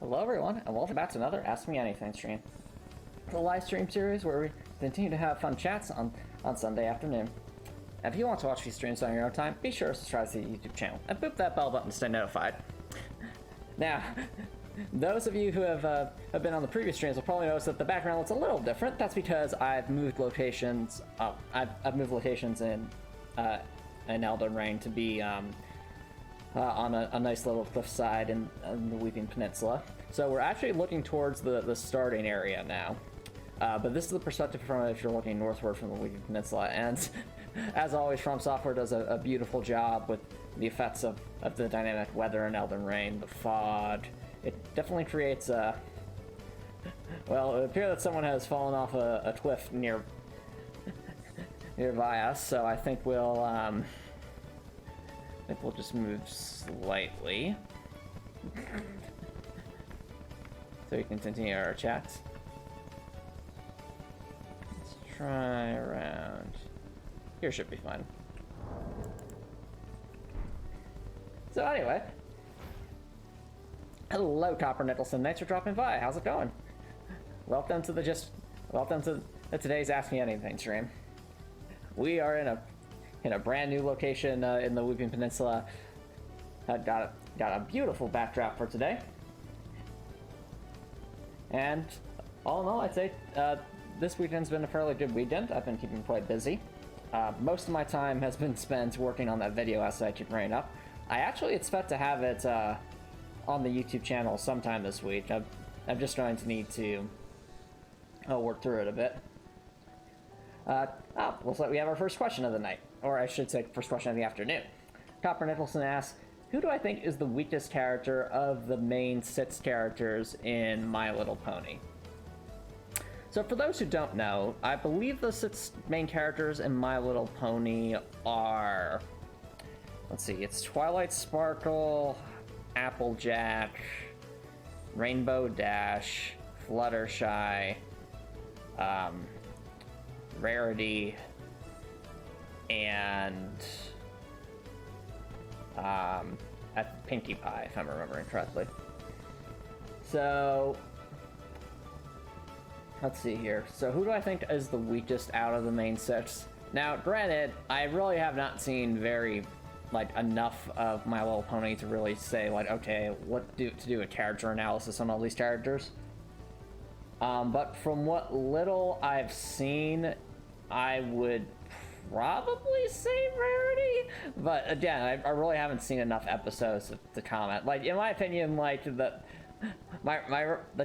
Hello everyone, and welcome back to another Ask Me Anything stream. The live stream series where we continue to have fun chats on Sunday afternoon. And if you want to watch these streams on your own time, be sure to subscribe to the YouTube channel and boop that bell button to stay notified. Now, those of you who have been on the previous streams will probably notice that the background looks a little different. That's because I've moved locations. I've moved locations in Elden Ring to be on a nice little cliffside in the Weeping Peninsula. So we're actually looking towards the starting area now. But this is the perspective from if you're looking northward from the Weeping Peninsula. And as always, From Software does a beautiful job with the effects of the dynamic weather in Elden Ring, the fog. It definitely creates a... Well, it appears that someone has fallen off a cliff nearby us, so I think we'll just move slightly. So we can continue our chats. Let's try around. Here should be fun. So anyway. Hello, Copper Nicholson. Thanks for dropping by. How's it going? Welcome to today's Ask Me Anything stream. We are in a brand new location in the Weeping Peninsula. Got a beautiful backdrop for today. And all in all, I'd say this weekend's been a fairly good weekend. I've been keeping quite busy. Most of my time has been spent working on that video essay I keep bringing up. I actually expect to have it on the YouTube channel sometime this week. I'm just going to need to work through it a bit. Looks like we have our first question of the night. Or I should say, first question of the afternoon. Copper Nicholson asks, who do I think is the weakest character of the main 6 characters in My Little Pony? So for those who don't know, I believe the 6 main characters in My Little Pony are... Let's see, it's Twilight Sparkle, Applejack, Rainbow Dash, Fluttershy, Rarity, and Pinkie Pie, if I'm remembering correctly. So let's see here. So who do I think is the weakest out of the main 6? Now, granted, I really have not seen enough of My Little Pony to really say, okay, to do a character analysis on all these characters. But from what little I've seen, I would probably say Rarity. But again, I really haven't seen enough episodes to comment. In my opinion, the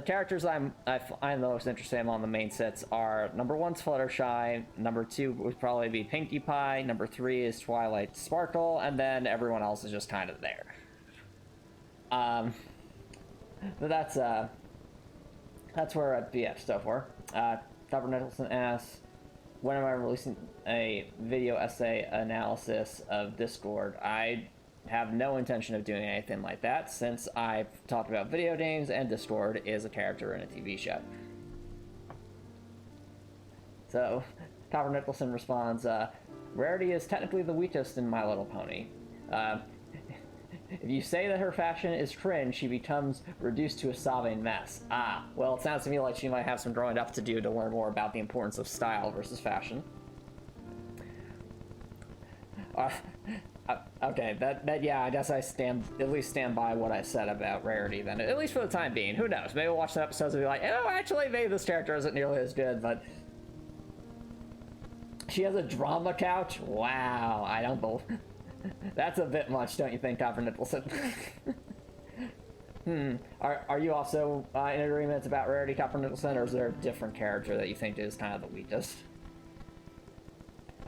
characters I'm the most interested in on the main sets are number 1's Fluttershy, number 2 would probably be Pinkie Pie, number 3 is Twilight Sparkle, and then everyone else is just kind of there. But that's where I'd be at so far. Copper Nicholson asks, when am I releasing a video essay analysis of Discord? I have no intention of doing anything like that since I've talked about video games and Discord is a character in a TV show. So, Copper Nicholson responds, Rarity is technically the weakest in My Little Pony. If you say that her fashion is cringe, she becomes reduced to a sobbing mess. Well, it sounds to me like she might have some growing up to do to learn more about the importance of style versus fashion. Okay, yeah, I guess I at least stand by what I said about Rarity then, at least for the time being. Who knows? Maybe we'll watch the episodes and be like, oh, actually, maybe this character isn't nearly as good, but... She has a drama couch? Wow, I don't believe... That's a bit much, don't you think, Copper Nicholson? Are you also in agreement about Rarity, Copper Nicholson, or is there a different character that you think is kind of the weakest?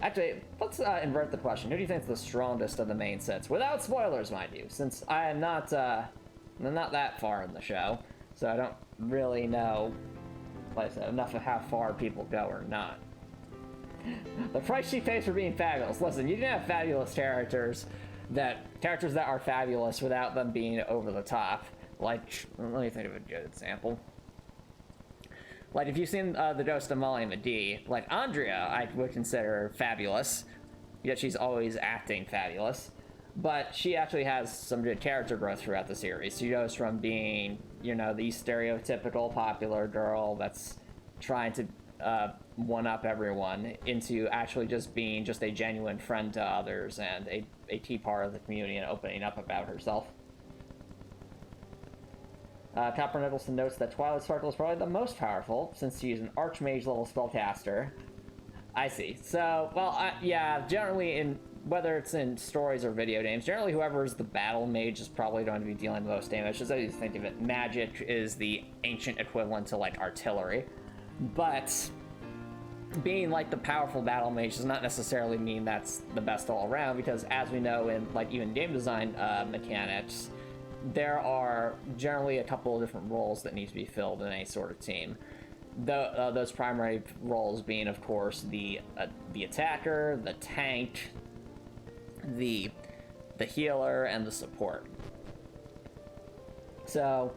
Actually, let's invert the question. Who do you think is the strongest of the main sets? Without spoilers, mind you, since I am not that far in the show, so I don't really know, like I said, enough of how far people go or not. The price she pays for being fabulous. Listen, you can have fabulous characters that are fabulous without them being over the top. Let me think of a good example. If you've seen The Ghost of Molly McGee, Andrea I would consider fabulous, yet she's always acting fabulous. but she actually has some good character growth throughout the series. She goes from being, you know, the stereotypical popular girl that's trying to one-up everyone into actually just being just a genuine friend to others and a key part of the community and opening up about herself. Copper Nicholson notes that Twilight Sparkle is probably the most powerful, since she's an Archmage level spellcaster. I see. So, well, yeah, generally whether it's in stories or video games, generally whoever's the battle mage is probably going to be dealing the most damage. Just as you think of it, magic is the ancient equivalent to, like, artillery. But being, like, the powerful battle mage does not necessarily mean that's the best all around, because as we know in, like, even game design mechanics, there are generally a couple of different roles that need to be filled in any sort of team. Those primary roles being, of course, the attacker, the tank, the healer, and the support. So,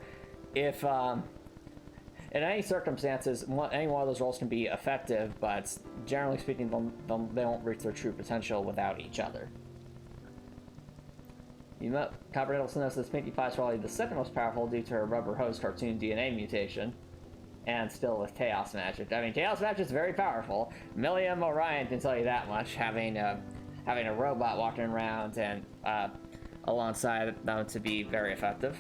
if in any circumstances, any one of those roles can be effective, but generally speaking, they won't reach their true potential without each other. Copper Nicholson knows that Pinkie Pie is probably the second most powerful due to her Rubber Hose cartoon DNA mutation, and still with Chaos Magic. I mean, Chaos Magic is very powerful. Milliam Orion can tell you that much, having a robot walking around and alongside them to be very effective.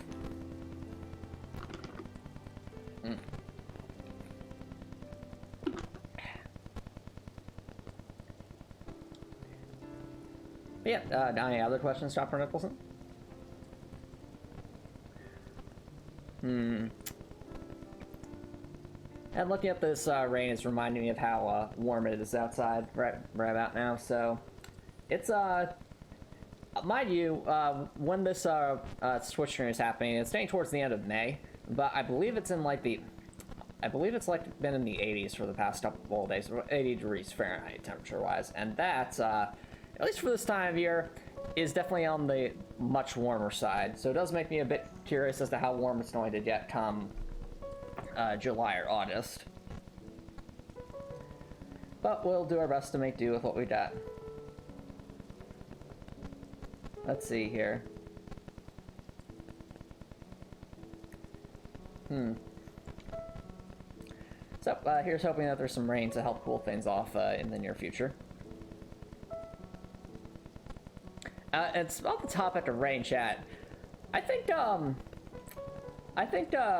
Yeah, any other questions, Copper Nicholson? And looking at this rain is reminding me of how warm it is outside right about now. So, it's mind you, when this Twitch stream is happening, it's staying towards the end of May, but I believe it's in like I believe it's like been in the 80s for the past couple of days, 80 degrees Fahrenheit temperature-wise, and that, at least for this time of year, is definitely on the much warmer side. So it does make me a bit curious as to how warm it's going to get come July or August. But we'll do our best to make do with what we got. Let's see here. So, here's hoping that there's some rain to help cool things off in the near future. It's about the topic of rain, chat. I think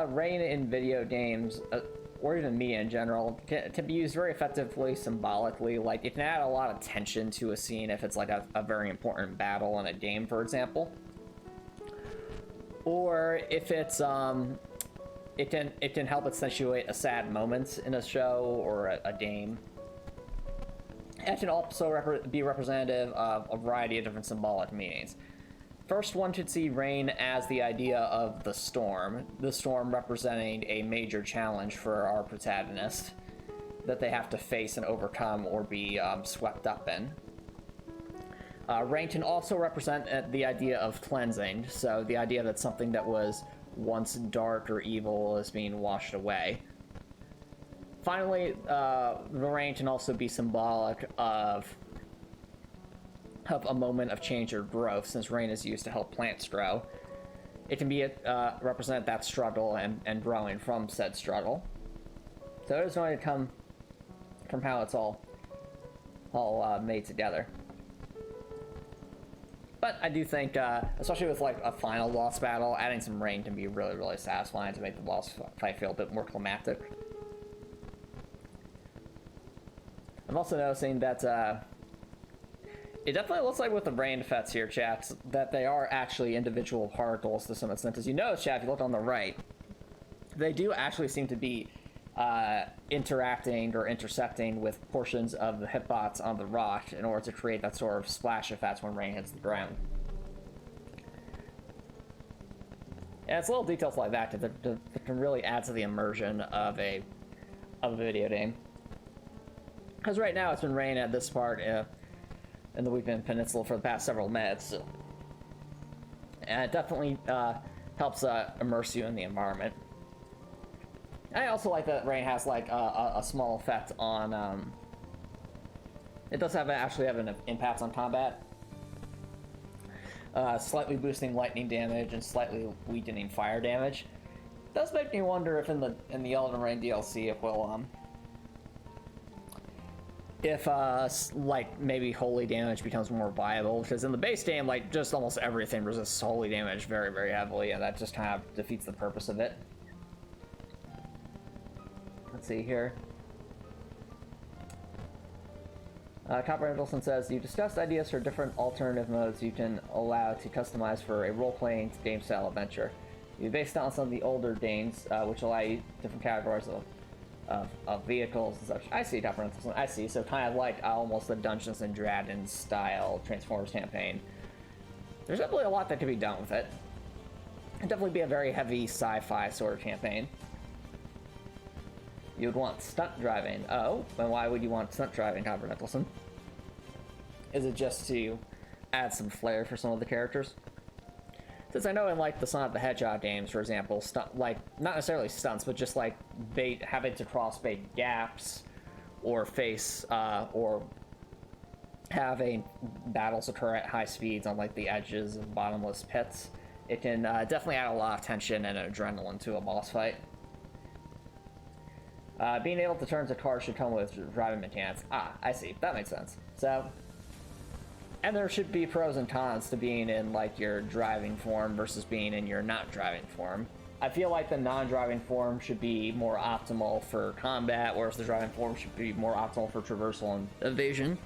rain in video games, or even media in general, can be used very effectively symbolically. Like, it can add a lot of tension to a scene if it's like a very important battle in a game, for example. Or if it's it can help accentuate a sad moment in a show or a game. It can also be representative of a variety of different symbolic meanings. First, one should see rain as the idea of the storm representing a major challenge for our protagonist that they have to face and overcome or be swept up in. Rain can also represent the idea of cleansing, so the idea that something that was once dark or evil is being washed away. Finally, the rain can also be symbolic of a moment of change or growth, since rain is used to help plants grow. It can be represent that struggle and growing from said struggle. So it's going to come from how it's all made together. But I do think, especially with like a final boss battle, adding some rain can be really, really satisfying to make the boss fight feel a bit more climactic. I'm also noticing that it definitely looks like with the rain effects here, chat, that they are actually individual particles to some extent. As you notice, chat, if you look on the right, they do actually seem to be interacting or intersecting with portions of the hitbox on the rock in order to create that sort of splash effect when rain hits the ground. And it's little details like that that can really add to the immersion of a video game. Because right now it's been raining at this part in the Weeping Peninsula for the past several minutes. And it definitely helps immerse you in the environment. I also like that rain has like a small effect on. It does actually have an impact on combat. slightly boosting lightning damage and slightly weakening fire damage. It does make me wonder if in the Elden Ring DLC it will if like maybe holy damage becomes more viable, because in the base game like just almost everything resists holy damage very, very heavily, and that just kind of defeats the purpose of it. Let's see here. Copper Edelson says, you discussed ideas for different alternative modes you can allow to customize for a role-playing game-style adventure. You based on some of the older games, which allow you different categories of vehicles and such. I see, Copper Edelson, I see. So kind of like almost the Dungeons and Dragons style Transformers campaign. There's definitely a lot that could be done with it. It'd definitely be a very heavy sci-fi sort of campaign. You'd want stunt driving. Oh, then why would you want stunt driving, Copper Nicholson? Is it just to add some flair for some of the characters? Since I know in like the Sonic the Hedgehog games, for example, like not necessarily stunts, but just like having to cross bait gaps, or face, or having battles occur at high speeds on like the edges of bottomless pits, it can definitely add a lot of tension and adrenaline to a boss fight. Being able to turn to cars should come with driving mechanics. Ah, I see. That makes sense. So, and there should be pros and cons to being in like your driving form versus being in your not driving form. I feel like the non-driving form should be more optimal for combat, whereas the driving form should be more optimal for traversal and evasion.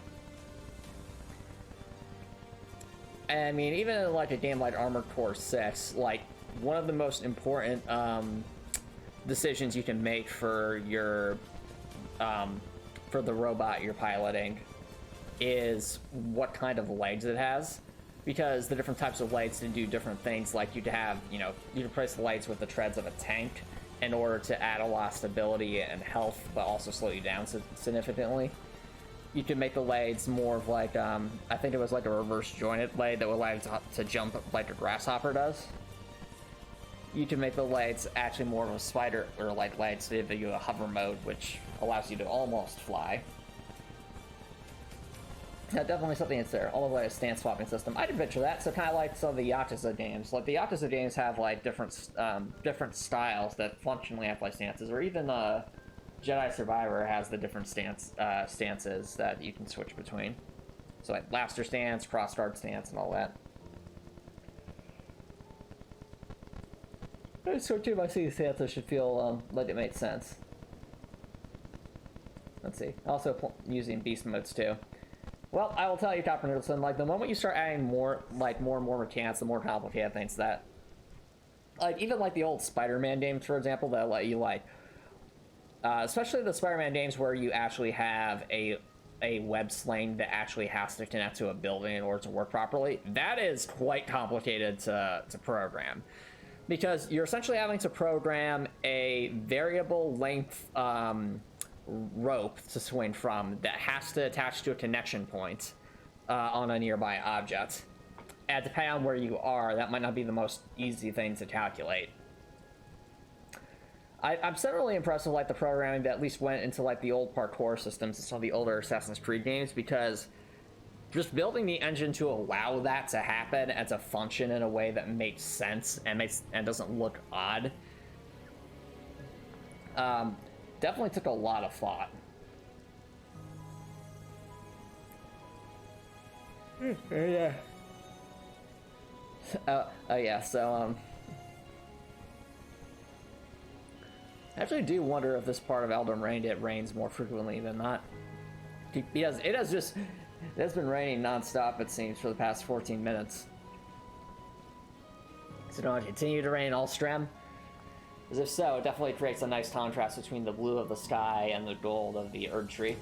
And I mean, even in like a game like Armored Core 6, like one of the most important decisions you can make for your for the robot you're piloting is what kind of legs it has, because the different types of legs can do different things. Like you can place the legs with the treads of a tank in order to add a lot of stability and health, but also slow you down significantly. You can make the legs more of like I think it was like a reverse jointed leg that would allow you to jump like a grasshopper does. You can make the legs actually more of a spider or like legs to give you a hover mode, which allows you to almost fly. Yeah, definitely something that's there. Almost like a stance swapping system. I'd picture that. So kind of like some of the Yakuza games. Like the Yakuza games have like different styles that functionally have like stances, or even Jedi Survivor has the different stances that you can switch between. So like blaster stance, crossguard stance, and all that. So too, I see stances should feel like it makes sense. Let's see. Also using beast modes too. Well, I will tell you, Copper Nicholson, like the moment you start adding more and more mechanics, the more complicated things that, like even like the old Spider-Man games, for example, that let you like, especially the Spider-Man games where you actually have a web sling that actually has to connect to a building in order to work properly. That is quite complicated to program, because you're essentially having to program a variable length rope to swing from that has to attach to a connection point on a nearby object. And depending on where you are, that might not be the most easy thing to calculate. I'm certainly impressed with like the programming that at least went into like the old parkour systems and some of the older Assassin's Creed games, because just building the engine to allow that to happen and to function in a way that makes sense and doesn't look odd definitely took a lot of thought. Yeah. Oh yeah, so I actually do wonder if this part of Elden Ring it rains more frequently than not. Because it has been raining non-stop, it seems, for the past 14 minutes. So don't it continue to rain all Strem? As if so, it definitely creates a nice contrast between the blue of the sky and the gold of the Erd Tree,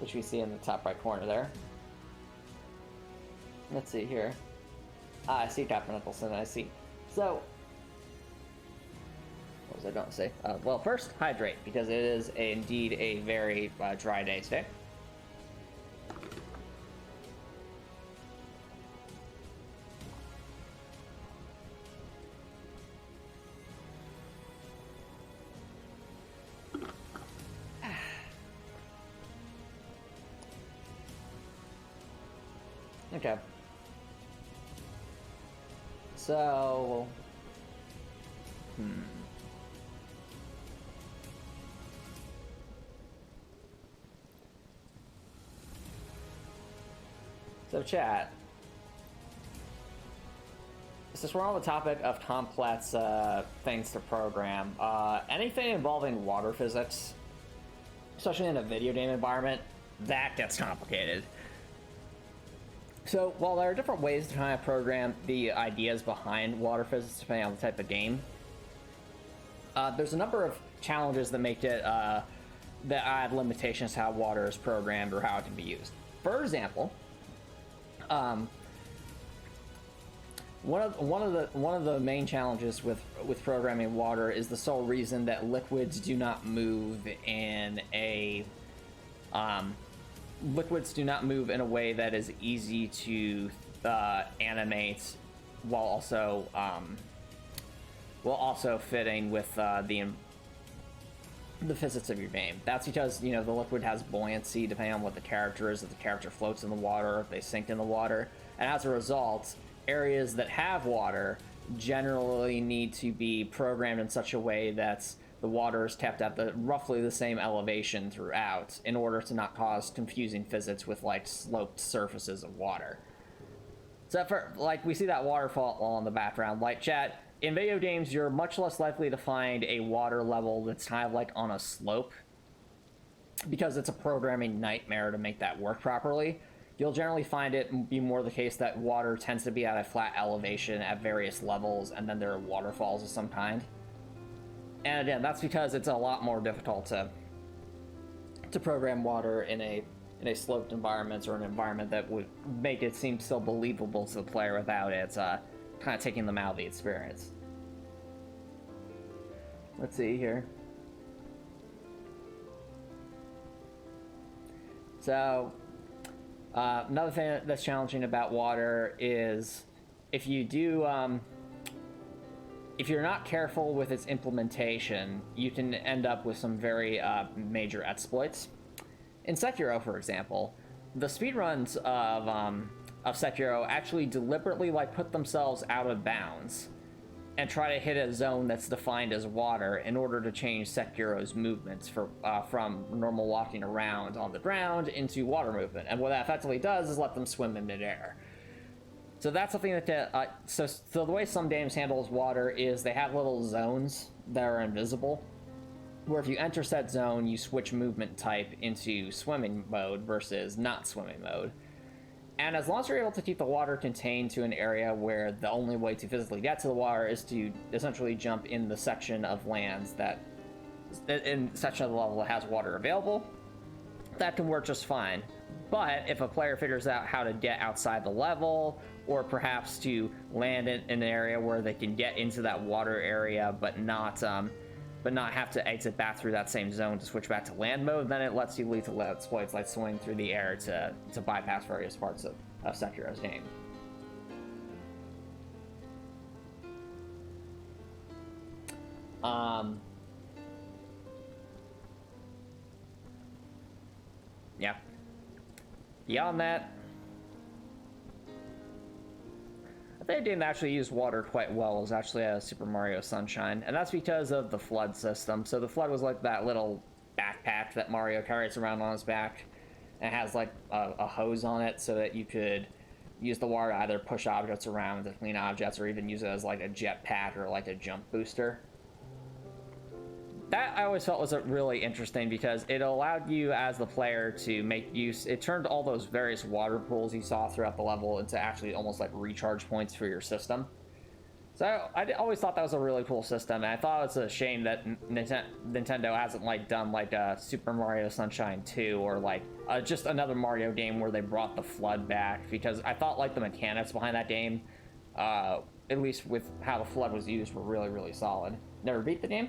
which we see in the top right corner there. Let's see here. I see Copper Nicholson, I see. So, what was I going to say? Well, first, hydrate, because it is indeed a very dry day today. Okay. So, So chat, since we're on the topic of complex things to program, anything involving water physics, especially in a video game environment, that gets complicated. So while there are different ways to kind of program the ideas behind water physics depending on the type of game, there's a number of challenges that make it that add limitations to how water is programmed or how it can be used. For example, one of the main challenges with programming water is the sole reason that liquids do not move in a way that is easy to animate while also fitting with the physics of your game. That's because, the liquid has buoyancy depending on what the character is. If the character floats in the water, if they sink in the water, and as a result, areas that have water generally need to be programmed in such a way that the water is kept at roughly the same elevation throughout in order to not cause confusing physics with sloped surfaces of water. So we see that waterfall on the background. Chat, in video games, you're much less likely to find a water level that's kind of on a slope because it's a programming nightmare to make that work properly. You'll generally find it be more the case that water tends to be at a flat elevation at various levels, and then there are waterfalls of some kind. And again, that's because it's a lot more difficult to program water in a sloped environment or an environment that would make it seem still believable to the player without it kind of taking them out of the experience. Let's see here. So, another thing that's challenging about water is if you're not careful with its implementation, you can end up with some very major exploits. In Sekiro, for example, the speedruns of Sekiro actually deliberately put themselves out of bounds and try to hit a zone that's defined as water in order to change Sekiro's movements from normal walking around on the ground into water movement. And what that effectively does is let them swim in midair. So that's something that so the way some games handles water is they have little zones that are invisible, where if you enter said zone, you switch movement type into swimming mode versus not swimming mode. And as long as you're able to keep the water contained to an area where the only way to physically get to the water is to essentially jump in the section of lands that in section of the level that has water available, that can work just fine. But if a player figures out how to get outside the level, or perhaps to land in an area where they can get into that water area but not have to exit back through that same zone to switch back to land mode, then it lets you lethal exploits like swinging through the air to bypass various parts of Sekiro's game. Yeah. Beyond that, I think I didn't actually use water quite well. It was actually a Super Mario Sunshine, and that's because of the FLUDD system. So the FLUDD was like that little backpack that Mario carries around on his back, and it has a hose on it so that you could use the water to either push objects around to clean objects, or even use it as a jetpack or a jump booster. That I always felt was really interesting because it allowed you as the player to make use. It turned all those various water pools you saw throughout the level into actually almost recharge points for your system. So I always thought that was a really cool system, and I thought it's a shame that Nintendo hasn't done Super Mario Sunshine 2 or just another Mario game where they brought the FLUDD back, because I thought the mechanics behind that game, at least with how the FLUDD was used, were really, really solid. Never beat the game?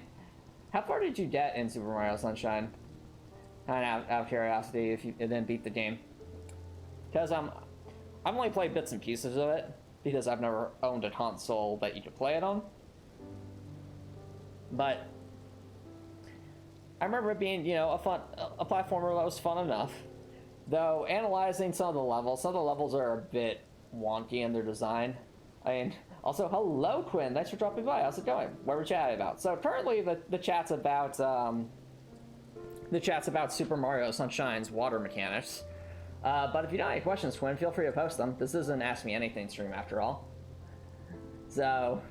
How far did you get in Super Mario Sunshine? Kind of out of curiosity, if you didn't beat the game. Because I've only played bits and pieces of it, because I've never owned a console that you could play it on. But I remember it being, a platformer that was fun enough. Though analyzing some of the levels are a bit wonky in their design. I mean, Also, hello, Quinn. Thanks for dropping by. How's it going? What we're chatting about? So currently, the chat's about Super Mario Sunshine's water mechanics. But if you don't have any questions, Quinn, feel free to post them. This is an Ask Me Anything stream, after all. So,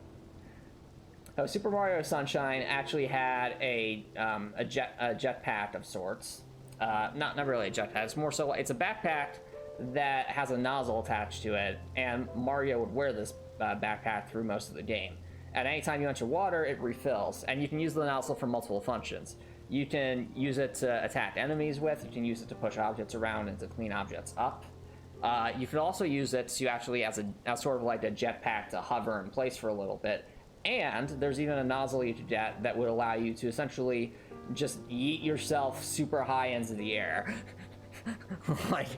Super Mario Sunshine actually had a jetpack of sorts. Not really a jetpack. It's more so like, it's a backpack that has a nozzle attached to it, and Mario would wear this backpack through most of the game. At any time you enter water, it refills, and you can use the nozzle for multiple functions. You can use it to attack enemies with, you can use it to push objects around and to clean objects up. You can also use it to actually as sort of like a jetpack to hover in place for a little bit. And there's even a nozzle you could get that would allow you to essentially just yeet yourself super high into the air. Like,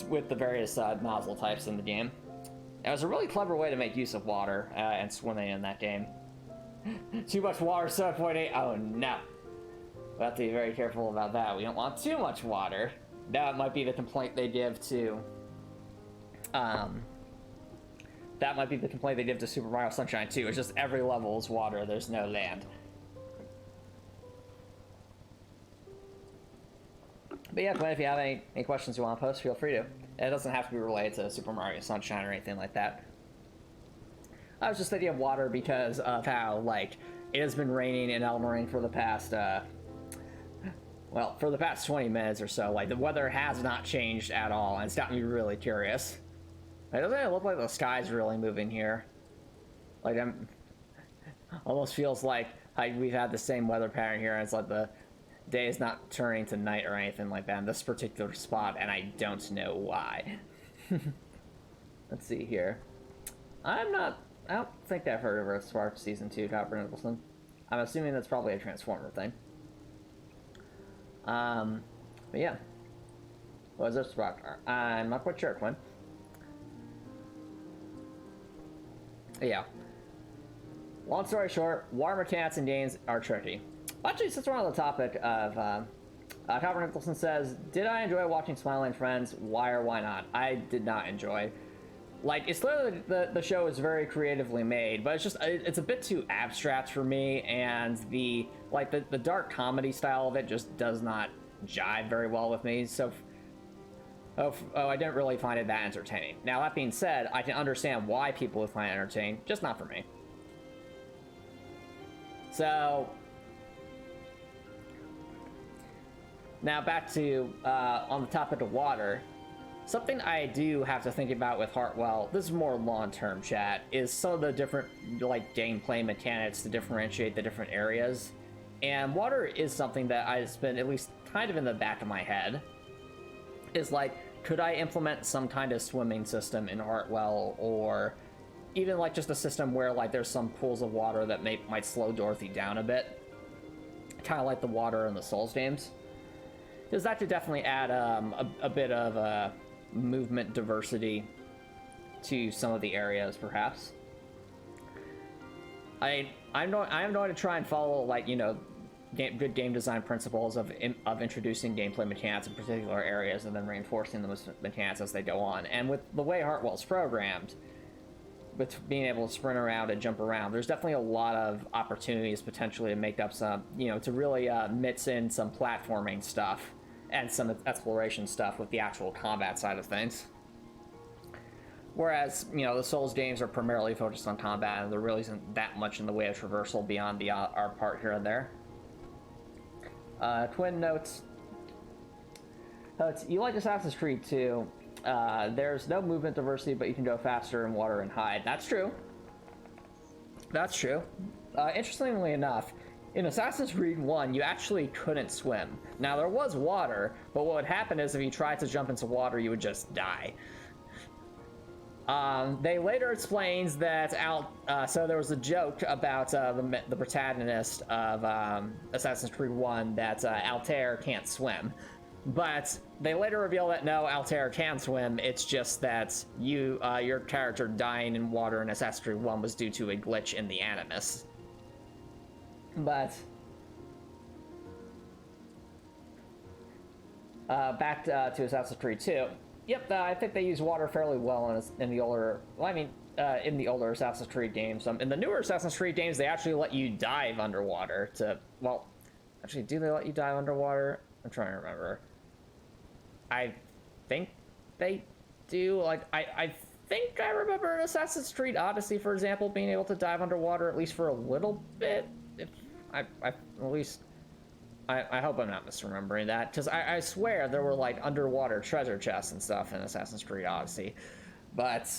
with the various nozzle types in the game. It was a really clever way to make use of water and swimming in that game. Too much water, 7.8. Oh no. We'll have to be very careful about that. We don't want too much water. That might be the complaint they give to... that might be the complaint they give to Super Mario Sunshine 2. It's just every level is water, there's no land. But yeah, Glenn, if you have any questions you want to post, feel free to. It doesn't have to be related to Super Mario Sunshine or anything like that. I was just thinking of water because of how, like, it has been raining in Elden Ring for the past, well, for the past 20 minutes or so. Like, the weather has not changed at all, and it's got me really curious. It doesn't look like the sky's really moving here. Like, almost feels like we've had the same weather pattern here, and it's like the day is not turning to night or anything like that in this particular spot, and I don't know why. Let's see here. I don't think I've heard of Earthspark Season 2, Copper Nicholson. I'm assuming that's probably a Transformer thing. But yeah. What is Earthspark? I'm not quite sure, Quinn. Yeah. Long story short, water mechanics in games are tricky. Actually, since we're on the topic of Copper Nicholson says, did I enjoy watching Smiling Friends? Why or why not? I did not enjoy. Like, it's clearly the show is very creatively made, but it's a bit too abstract for me, and the dark comedy style of it just does not jive very well with me. So, I didn't really find it that entertaining. Now, that being said, I can understand why people would find it entertaining, just not for me. So, now back to on the topic of water. Something I do have to think about with Heartwell, this is more long-term chat, is some of the different, like, gameplay mechanics to differentiate the different areas. And water is something that I've been at least kind of in the back of my head. Is like, could I implement some kind of swimming system in Heartwell, or even like just a system where like there's some pools of water that might slow Dorothy down a bit, kind of like the water in the Souls games. Because that could definitely add a bit of movement diversity to some of the areas, perhaps. I'm going to try and follow, like, you know, good game design principles of introducing gameplay mechanics in particular areas and then reinforcing those mechanics as they go on. And with the way Heartwell's programmed, with being able to sprint around and jump around, there's definitely a lot of opportunities potentially to make up some, you know, to really mix in some platforming stuff and some exploration stuff with the actual combat side of things. Whereas, you know, the Souls games are primarily focused on combat, and there really isn't that much in the way of traversal beyond the art part here and there. Twin notes. You like Assassin's Creed 2. There's no movement diversity, but you can go faster in water and hide. That's true. That's true. Interestingly enough, in Assassin's Creed 1, you actually couldn't swim. Now, there was water, but what would happen is if you tried to jump into water, you would just die. They later explains that so there was a joke about the protagonist of Assassin's Creed 1 that Altair can't swim. But they later reveal that no, Altair can swim. It's just that your character dying in water in Assassin's Creed 1 was due to a glitch in the Animus. But back to Assassin's Creed 2. Yep, I think they use water fairly well in the older. Well, I mean, in the older Assassin's Creed games. In the newer Assassin's Creed games, they actually let you dive underwater to. Well, actually, do they let you dive underwater? I'm trying to remember. I think they do. Like, I think I remember in Assassin's Creed Odyssey, for example, being able to dive underwater at least for a little bit. If I at least. I hope I'm not misremembering that, because I swear there were like underwater treasure chests and stuff in Assassin's Creed Odyssey. But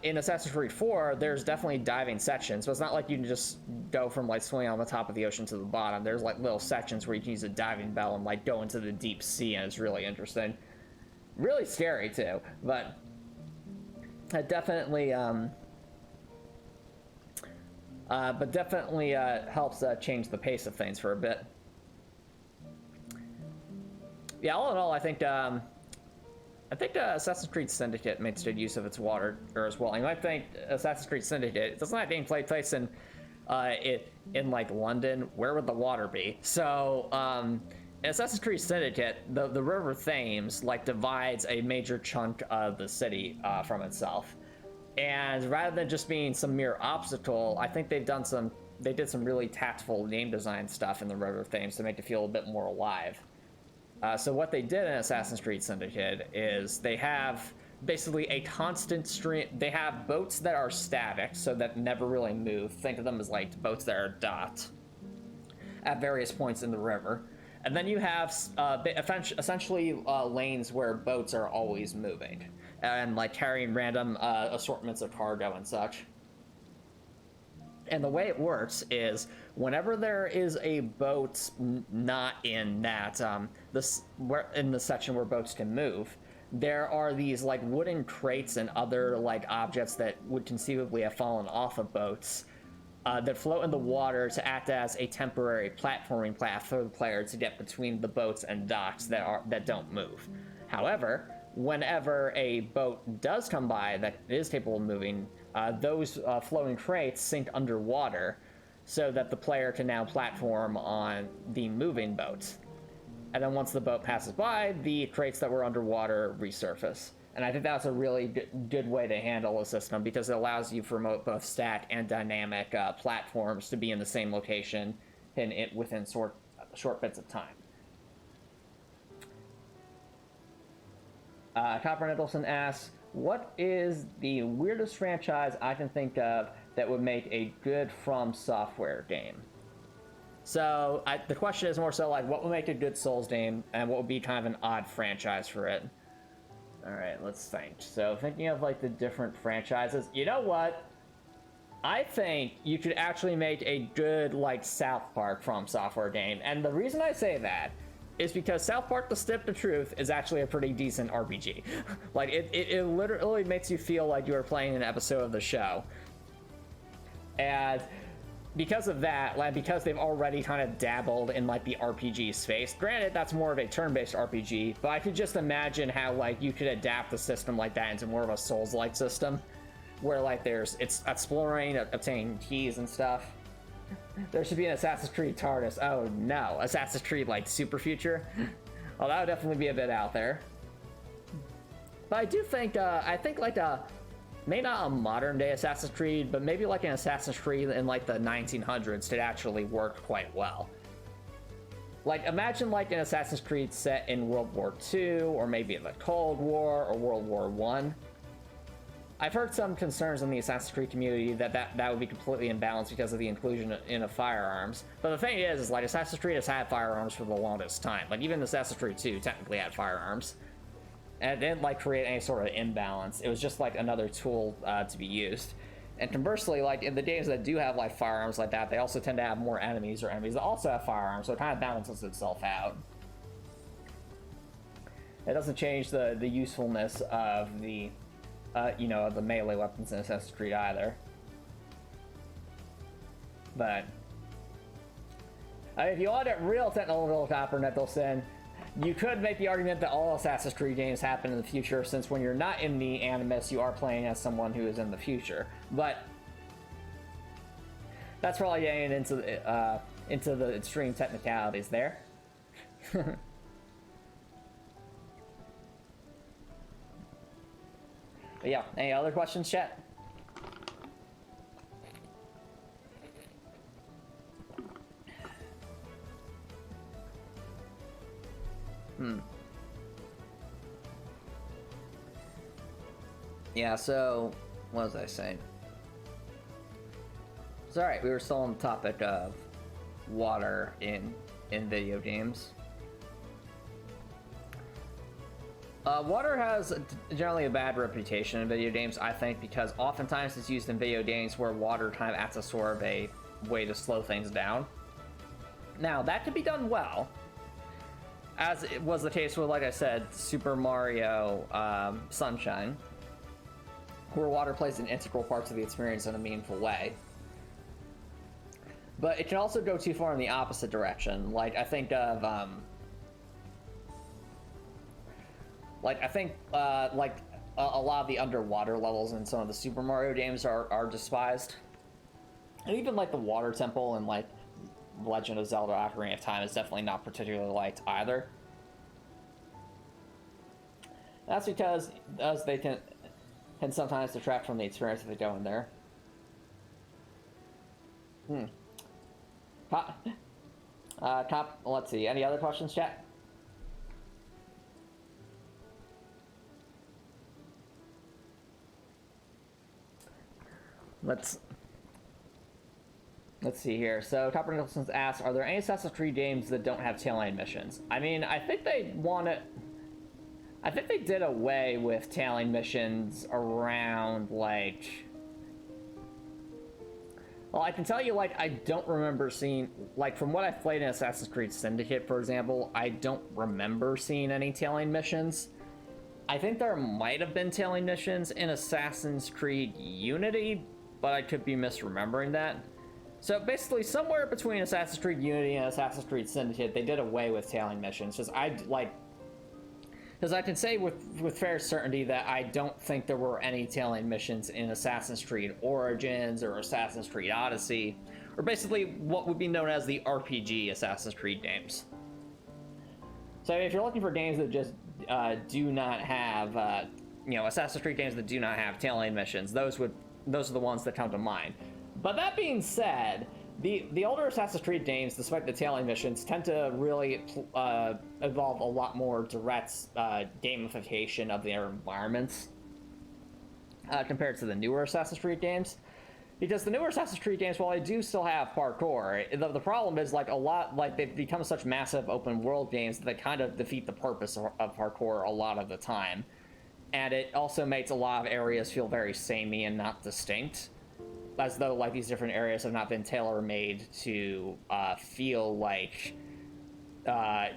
in Assassin's Creed 4, there's definitely diving sections, so it's not like you can just go from like swimming on the top of the ocean to the bottom. There's like little sections where you can use a diving bell and like go into the deep sea, and it's really interesting. Really scary too, but it definitely helps change the pace of things for a bit. Yeah, all in all, I think Assassin's Creed Syndicate makes good use of its water as well. You might think Assassin's Creed Syndicate, it doesn't have any place in like London. Where would the water be? So in Assassin's Creed Syndicate, the River Thames like divides a major chunk of the city from itself, and rather than just being some mere obstacle, I think they did some really tactful game design stuff in the River Thames to make it feel a bit more alive. So what they did in Assassin's Creed Syndicate is they have basically a constant stream. They have boats that are static, so that never really move. Think of them as like boats that are docked at various points in the river. And then you have essentially lanes where boats are always moving and like carrying random assortments of cargo and such. And the way it works is whenever there is a boat not in that in the section where boats can move, there are these like wooden crates and other like objects that would conceivably have fallen off of boats that float in the water to act as a temporary platforming path for the player to get between the boats and docks that don't move. However, whenever a boat does come by that is capable of moving, those floating crates sink underwater so that the player can now platform on the moving boats. And then once the boat passes by, the crates that were underwater resurface. And I think that's a really good way to handle a system, because it allows you for both static and dynamic platforms to be in the same location within short bits of time. Copper Nicholson asks, what is the weirdest franchise I can think of that would make a good From Software game? So the question is more so like, what would make a good Souls game, and what would be kind of an odd franchise for it? All right, let's think. So thinking of like the different franchises, you know what? I think you could actually make a good like South Park From Software game, and the reason I say that is because South Park: The Stick to Truth is actually a pretty decent RPG. Like it literally makes you feel like you are playing an episode of the show. And because of that, like, because they've already kind of dabbled in like the RPG space, granted that's more of a turn-based RPG, but I could just imagine how like you could adapt the system like that into more of a Souls-like system, where like it's exploring, obtaining keys and stuff. There should be an Assassin's Creed TARDIS. Oh no, Assassin's Creed like Super Future. Well, that would definitely be a bit out there. But I do think like maybe not a modern day Assassin's Creed, but maybe like an Assassin's Creed in like the 1900s could actually work quite well. Like imagine like an Assassin's Creed set in World War II, or maybe the Cold War or World War I. I've heard some concerns in the Assassin's Creed community that would be completely imbalanced because of the inclusion of firearms. But the thing is like Assassin's Creed has had firearms for the longest time. Like even Assassin's Creed 2 technically had firearms. And it didn't like create any sort of imbalance. It was just like another tool to be used. And conversely, like in the games that do have like firearms like that, they also tend to have more enemies or enemies that also have firearms, so it kind of balances itself out. It doesn't change the usefulness of the the melee weapons in Assassin's Creed either. But if you want it real technical, Copper Nicholson, you could make the argument that all Assassin's Creed games happen in the future, since when you're not in the Animus, you are playing as someone who is in the future. But that's probably getting into the extreme technicalities there. But yeah, any other questions, chat? Yeah, so what was I saying? It's alright, we were still on the topic of water in video games. Water has generally a bad reputation in video games, I think, because oftentimes it's used in video games where water kind of acts as sort of a way to slow things down. Now, that could be done well, as it was the case with, like I said, Super Mario Sunshine, where water plays an integral part to the experience in a meaningful way. But it can also go too far in the opposite direction. Like, I think of, a lot of the underwater levels in some of the Super Mario games are despised. And even, like, the Water Temple and, like, Legend of Zelda Ocarina of Time is definitely not particularly liked either. That's because they can sometimes detract from the experience if they go in there. Let's see. Any other questions, chat? Let's see here. So, Copper Nicholson's asked, are there any Assassin's Creed games that don't have tail end missions? I mean, I think they did away with tailing missions around, like... Well, I can tell you, like, I don't remember seeing... Like, from what I've played in Assassin's Creed Syndicate, for example, I don't remember seeing any tailing missions. I think there might have been tailing missions in Assassin's Creed Unity, but I could be misremembering that. So basically, somewhere between Assassin's Creed Unity and Assassin's Creed Syndicate, they did away with tailing missions. Because I can say with fair certainty that I don't think there were any tailing missions in Assassin's Creed Origins or Assassin's Creed Odyssey, or basically what would be known as the RPG Assassin's Creed games. So if you're looking for games that just do not have, Assassin's Creed games that do not have tailing missions, those are the ones that come to mind. But that being said, the older Assassin's Creed games, despite the tailing missions, tend to really involve a lot more direct gamification of their environments compared to the newer Assassin's Creed games. Because the newer Assassin's Creed games, while they do still have parkour, the problem is, they've become such massive open world games that they kind of defeat the purpose of parkour a lot of the time. And it also makes a lot of areas feel very samey and not distinct. As though, like, these different areas have not been tailor-made to feel like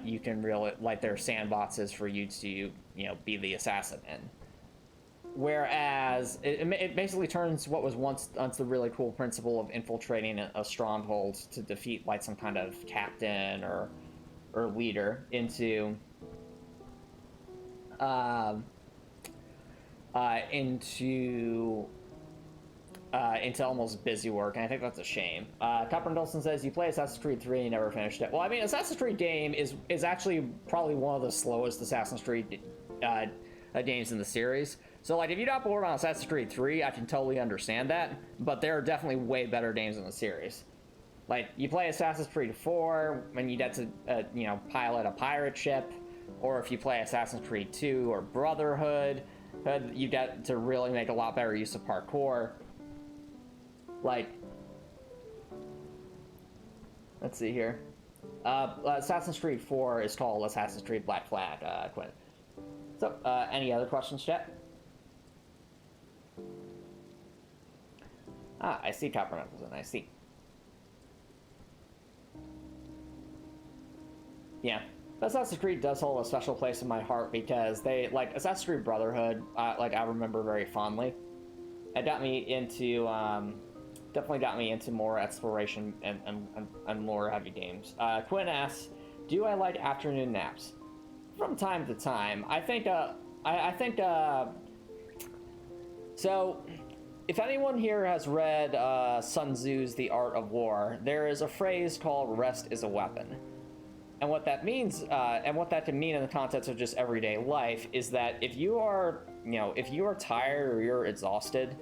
you can really, like, they're sandboxes for you to, be the assassin in. Whereas it basically turns what was once the really cool principle of infiltrating a stronghold to defeat, like, some kind of captain or leader into almost busy work, and I think that's a shame. Copper Dolson says, you play Assassin's Creed 3 and you never finished it. Well, I mean, Assassin's Creed game is actually probably one of the slowest Assassin's Creed games in the series. So, like, if you got bored on Assassin's Creed 3, I can totally understand that, but there are definitely way better games in the series. Like, you play Assassin's Creed 4 when you get to, pilot a pirate ship, or if you play Assassin's Creed 2 or Brotherhood, you get to really make a lot better use of parkour. Like, let's see here. Assassin's Creed 4 is called Assassin's Creed Black Flag, Quinn. So, any other questions, chat? I see Copper Knuckles, and I see. Yeah. Assassin's Creed does hold a special place in my heart because Assassin's Creed Brotherhood, I remember very fondly. It got me into, definitely got me into more exploration and more heavy games. Quinn asks, do I like afternoon naps? From time to time. So, if anyone here has read Sun Tzu's The Art of War, there is a phrase called rest is a weapon. And what that means, and what that can mean in the context of just everyday life, is that if you are, if you are tired or you're exhausted,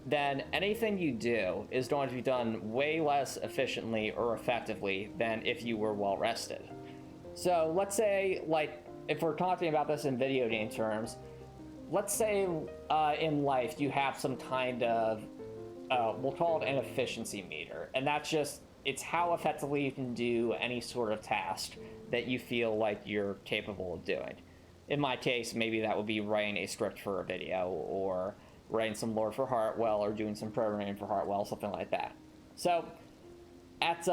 then anything you do is going to be done way less efficiently or effectively than if you were well rested. So let's say, like, if we're talking about this in video game terms, let's say in life you have some kind of, we'll call it an efficiency meter, and that's just, it's how effectively you can do any sort of task that you feel like you're capable of doing. In my case, maybe that would be writing a script for a video, or writing some lore for Heartwell, or doing some programming for Heartwell, something like that. So, at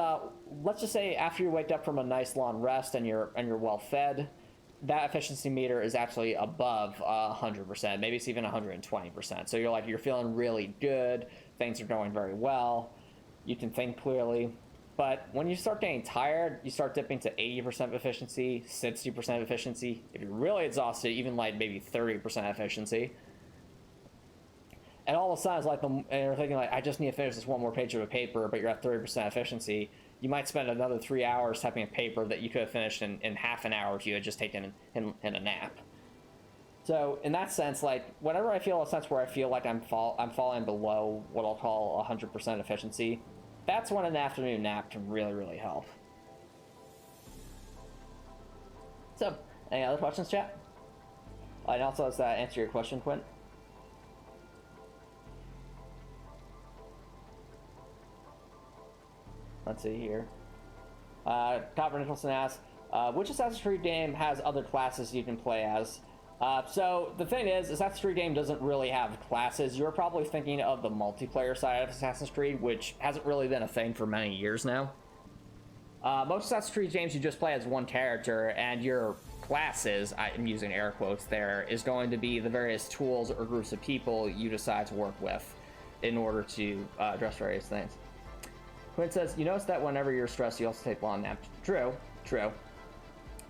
let's just say after you wake up from a nice long rest and you're well fed, that efficiency meter is actually above 100%. Maybe it's even 120%. So you're feeling really good. Things are going very well. You can think clearly. But when you start getting tired, you start dipping to 80% efficiency, 60% efficiency. If you're really exhausted, even like maybe 30% efficiency. And all of a sudden, it's like, and you're thinking like, I just need to finish this one more page of a paper, but you're at 30% efficiency. You might spend another 3 hours typing a paper that you could have finished in half an hour if you had just taken in a nap. So in that sense, like, whenever I feel a sense where I feel like I'm falling below what I'll call 100% efficiency, that's when an afternoon nap can really, really help. So, any other questions, chat? And also, does that answer your question, Quinn? Let's see here. Copper Nicholson asks, which Assassin's Creed game has other classes you can play as? So the thing is, Assassin's Creed game doesn't really have classes. You're probably thinking of the multiplayer side of Assassin's Creed, which hasn't really been a thing for many years now. Most Assassin's Creed games you just play as one character, and your classes, I'm using air quotes there, is going to be the various tools or groups of people you decide to work with in order to address various things. Quinn says, you notice that whenever you're stressed, you also take long naps. True, true.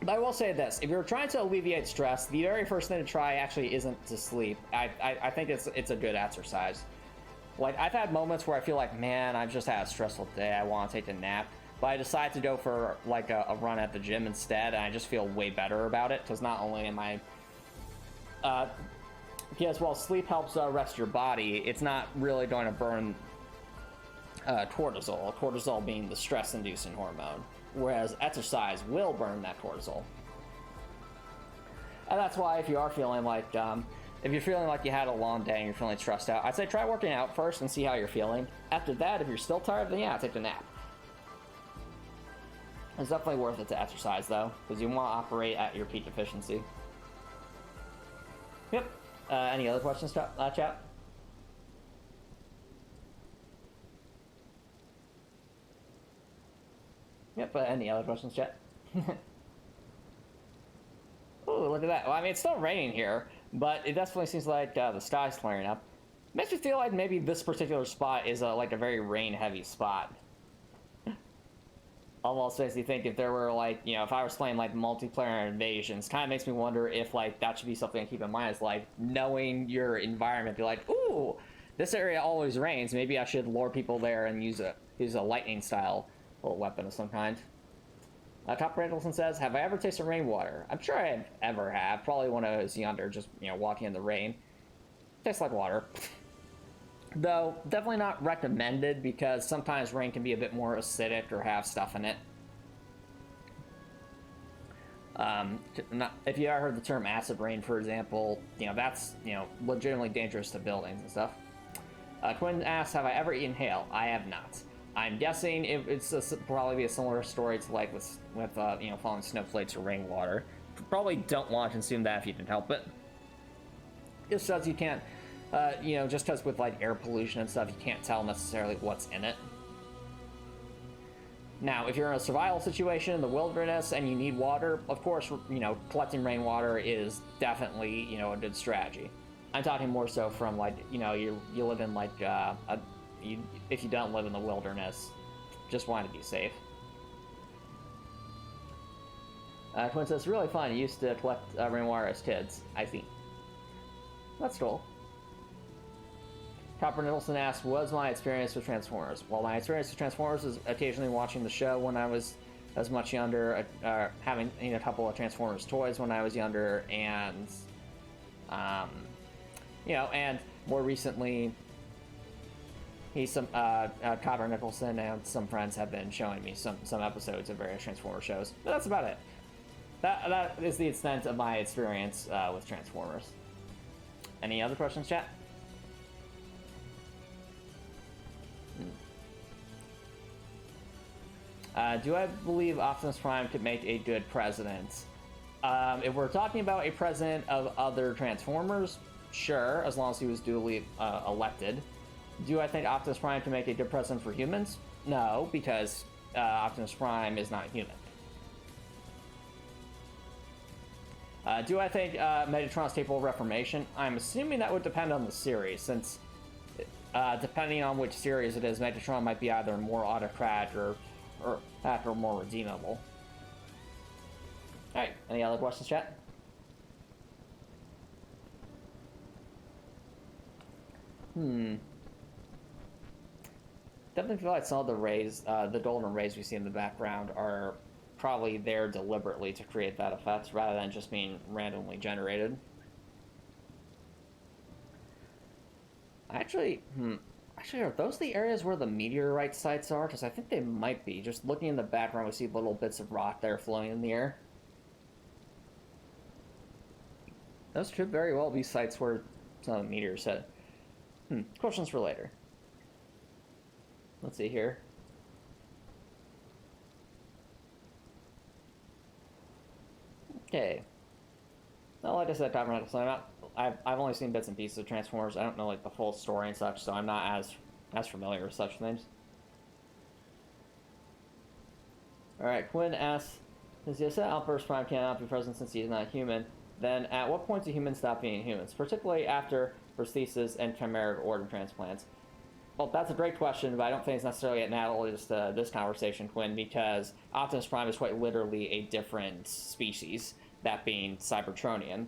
But I will say this, if you're trying to alleviate stress, the very first thing to try actually isn't to sleep. I think it's a good exercise. Like, I've had moments where I feel like, man, I've just had a stressful day, I want to take a nap. But I decide to go for, like, a run at the gym instead, and I just feel way better about it, because not only am I... because while sleep helps rest your body, it's not really going to burn cortisol being the stress-inducing hormone. Whereas exercise will burn that cortisol. And that's why if you are feeling like, if you're feeling like you had a long day and you're feeling stressed out, I'd say try working out first and see how you're feeling. After that, if you're still tired, then yeah, take a nap. It's definitely worth it to exercise though, because you want to operate at your peak efficiency. Yep. Any other questions, chat? Yep, any other questions, chat? Ooh, look at that. Well, I mean, it's still raining here, but it definitely seems like the sky's clearing up. Makes me feel like maybe this particular spot is like a very rain-heavy spot. Almost makes me think if there were, like, if I was playing, like, multiplayer invasions, kind of makes me wonder if, like, that should be something to keep in mind, is, like, knowing your environment, be like, ooh, this area always rains, maybe I should lure people there and use a lightning-style little weapon of some kind. Top Randallson says, have I ever tasted rainwater? I'm sure I ever have. Probably when I was younger, just, walking in the rain. Tastes like water. Though, definitely not recommended, because sometimes rain can be a bit more acidic or have stuff in it. If you ever heard the term acid rain, for example, that's, legitimately dangerous to buildings and stuff. Quinn asks, have I ever eaten hail? I have not. I'm guessing it's probably be a similar story to like with falling snowflakes or rainwater. Probably don't want to consume that if you can help it. Just as you can't, just because with like air pollution and stuff, you can't tell necessarily what's in it. Now, if you're in a survival situation in the wilderness and you need water, of course, collecting rainwater is definitely, a good strategy. I'm talking more so from like, you live in like if you don't live in the wilderness, just want to be safe. Quinn says, really fun. You used to collect rainwater as kids. I see. That's cool. Copper Nicholson asks, what was my experience with Transformers? Well, my experience with Transformers is occasionally watching the show when I was as much younger, having a couple of Transformers toys when I was younger, and and more recently, Copper Nicholson and some friends have been showing me some episodes of various Transformers shows, but that's about it. That is the extent of my experience with Transformers. Any other questions, chat? Do I believe Optimus Prime could make a good president? If we're talking about a president of other Transformers, sure, as long as he was duly elected. Do I think Optimus Prime can make a good president for humans? No, because Optimus Prime is not human. Do I think Megatron's capable of reformation? I'm assuming that would depend on the series, since depending on which series it is, Megatron might be either more autocrat or more redeemable. Alright, any other questions, chat? Definitely feel like some of the rays, the golden rays we see in the background are probably there deliberately to create that effect, rather than just being randomly generated. Actually, are those the areas where the meteorite sites are? Because I think they might be. Just looking in the background, we see little bits of rock there floating in the air. Those could very well be sites where some of the meteors hit. Questions for later. Let's see here. Okay. Well, like I said, I've only seen bits and pieces of Transformers. I don't know like the full story and such, so I'm not as familiar with such things. All right, Quinn asks, "Since you said Optimus Prime cannot be present since he is not human, then at what point do humans stop being humans, particularly after prosthesis and chimeric organ transplants?" Well, that's a great question, but I don't think it's necessarily analogous to this conversation, Quinn, because Optimus Prime is quite literally a different species, that being Cybertronian.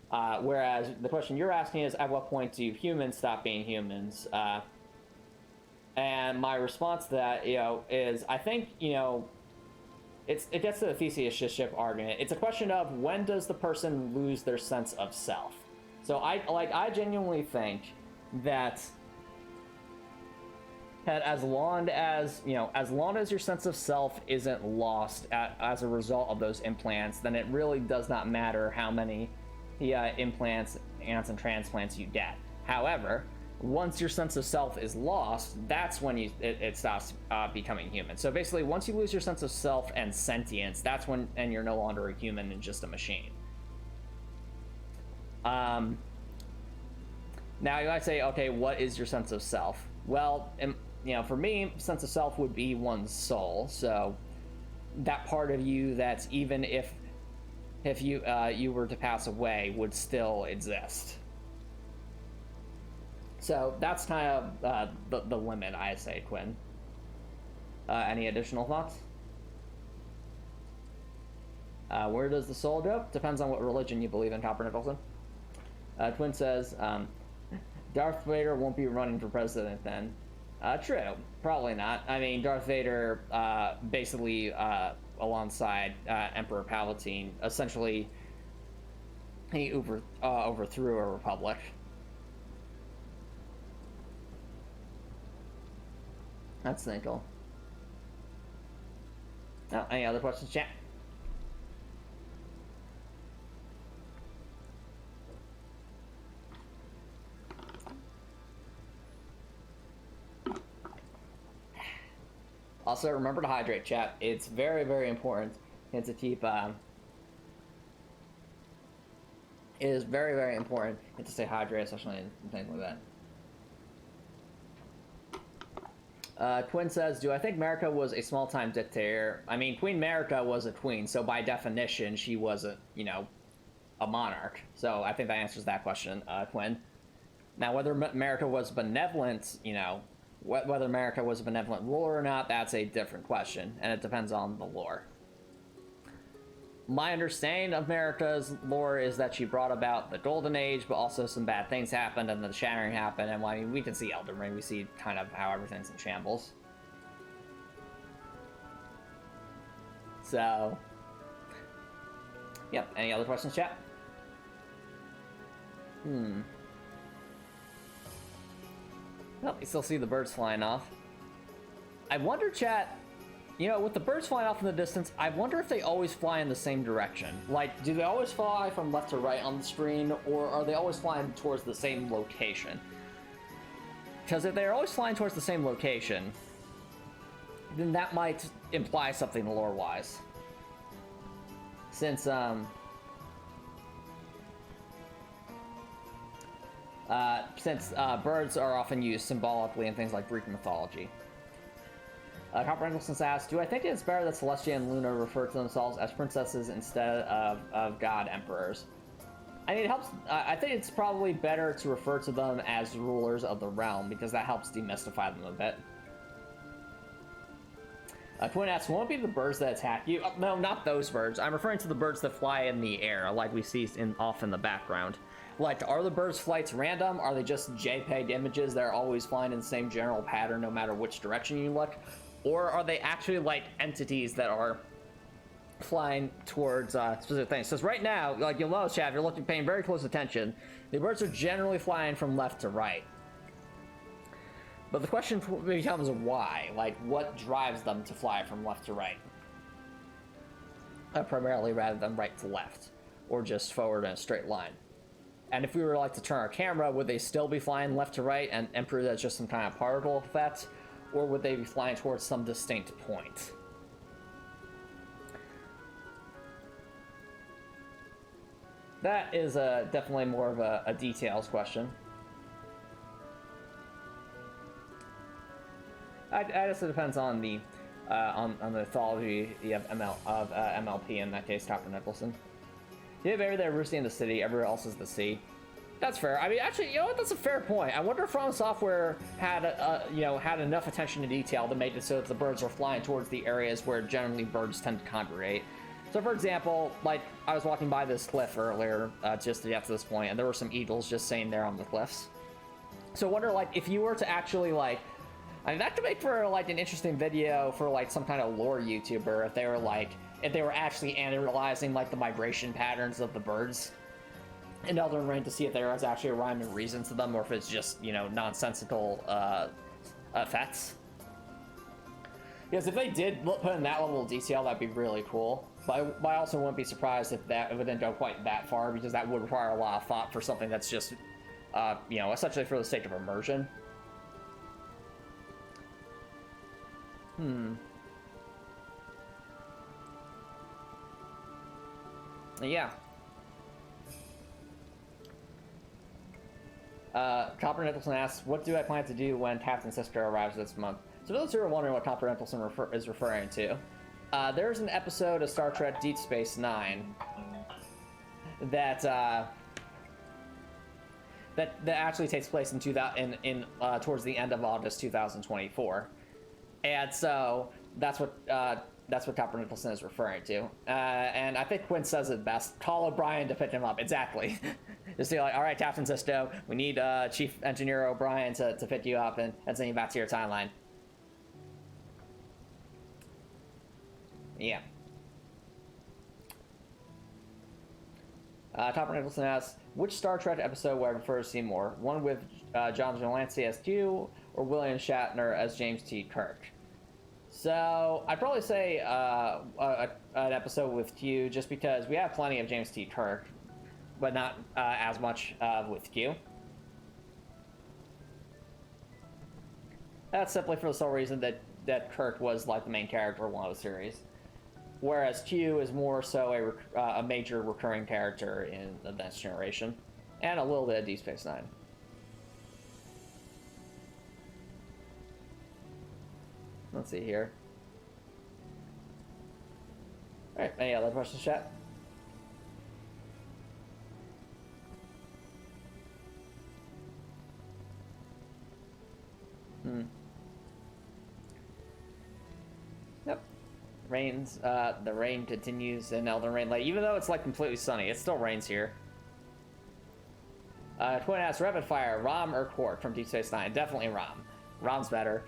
Whereas the question you're asking is, at what point do humans stop being humans? And my response to that, is I think, it gets to the Theseus-ship argument. It's a question of when does the person lose their sense of self? So I genuinely think that as long as your sense of self isn't lost as a result of those implants, then it really does not matter how many implants and transplants you get. However, once your sense of self is lost, that's when it stops becoming human. So basically, once you lose your sense of self and sentience, that's when you're no longer a human and just a machine. Now you might say, okay, what is your sense of self? Well, for me, sense of self would be one's soul. So that part of you that's even if you were to pass away would still exist. So that's kind of the limit, I say, Quinn. Any additional thoughts? Where does the soul go? Depends on what religion you believe in, Copper Nicholson. Quinn says, Darth Vader won't be running for president then. True. Probably not. I mean, Darth Vader, basically, alongside Emperor Palpatine, essentially, he overthrew a republic. That's cynical. Oh, any other questions, chat? Also, remember to hydrate, chat. It's very, very important and to keep. It is very, very important to stay hydrated, especially in things like that. Quinn says, "Do I think America was a small-time dictator?" I mean, Queen America was a queen, so by definition, she was a monarch. So I think that answers that question, Quinn. Now, whether America was benevolent, whether America was a benevolent ruler or not, that's a different question, and it depends on the lore. My understanding of America's lore is that she brought about the Golden Age, but also some bad things happened, and then the Shattering happened, and I mean, we can see Elden Ring, we see kind of how everything's in shambles. So, yep. Any other questions, chat? Well, you still see the birds flying off. I wonder, chat, you know, with the birds flying off in the distance, I wonder if they always fly in the same direction. Like, do they always fly from left to right on the screen, or are they always flying towards the same location? Because if they're always flying towards the same location, then that might imply something lore-wise. Since, birds are often used symbolically in things like Greek mythology. Copper Nicholson asks, do I think it's better that Celestia and Luna refer to themselves as princesses instead of god emperors? I mean, it helps. I think it's probably better to refer to them as rulers of the realm, because that helps demystify them a bit. Twin asks, won't it be the birds that attack you? No, not those birds. I'm referring to the birds that fly in the air, like we see off in the background. Like, are the birds' flights random? Are they just JPEG images that are always flying in the same general pattern no matter which direction you look? Or are they actually, like, entities that are flying towards specific things? Because right now, like you'll notice, Chad, if you're paying very close attention, the birds are generally flying from left to right. But the question becomes why? Like, what drives them to fly from left to right? Primarily rather than right to left, or just forward in a straight line. And if we were like to turn our camera, would they still be flying left to right and prove that's just some kind of particle effect? Or would they be flying towards some distinct point? That is definitely more of a details question. I guess it depends on the mythology of MLP, in that case, Copper Nicholson. You have everything roosting in the city, everywhere else is the sea. That's fair. I mean, actually, you know what? That's a fair point. I wonder if From Software had, had enough attention to detail to make it so that the birds are flying towards the areas where generally birds tend to congregate. So, for example, like, I was walking by this cliff earlier, just to get to this point, and there were some eagles just sitting there on the cliffs. So I wonder, like, if you were to actually, like, I mean, that could make for, like, an interesting video for, like, some kind of lore YouTuber if they were actually analyzing, like, the migration patterns of the birds in Elden Ring to see if there was actually a rhyme and reason to them, or if it's just, you know, nonsensical effects. Because if they did put in that level of detail, that'd be really cool. But I also wouldn't be surprised if it didn't go quite that far, because that would require a lot of thought for something that's just, you know, essentially for the sake of immersion. Yeah. Copper Nicholson asks, what do I plan to do when Captain Sister arrives this month? So those who are wondering what Copper Nicholson is referring to, there's an episode of Star Trek Deep Space Nine that actually takes place in towards the end of August 2024, and so that's what Copper Nicholson is referring to. And I think Quinn says it best: call O'Brien to pick him up. Exactly. Just be like, all right, Captain Sisto, we need Chief Engineer O'Brien to pick you up and send you back to your timeline. Yeah. Copper Nicholson asks, which Star Trek episode would I prefer to see more? One with John Delancey as Q, or William Shatner as James T. Kirk? So I'd probably say an episode with Q, just because we have plenty of James T. Kirk, but not as much with Q. That's simply for the sole reason that Kirk was like the main character of one of the series, whereas Q is more so a major recurring character in the Next Generation, and a little bit of Deep Space Nine. Let's see here. All right, any other questions, chat? Yep. Rains. The rain continues in Elden Ring. Like, even though it's like completely sunny, it still rains here. Twin asks, rapid fire, Rom or Quark from Deep Space Nine? Definitely Rom. Rom's better.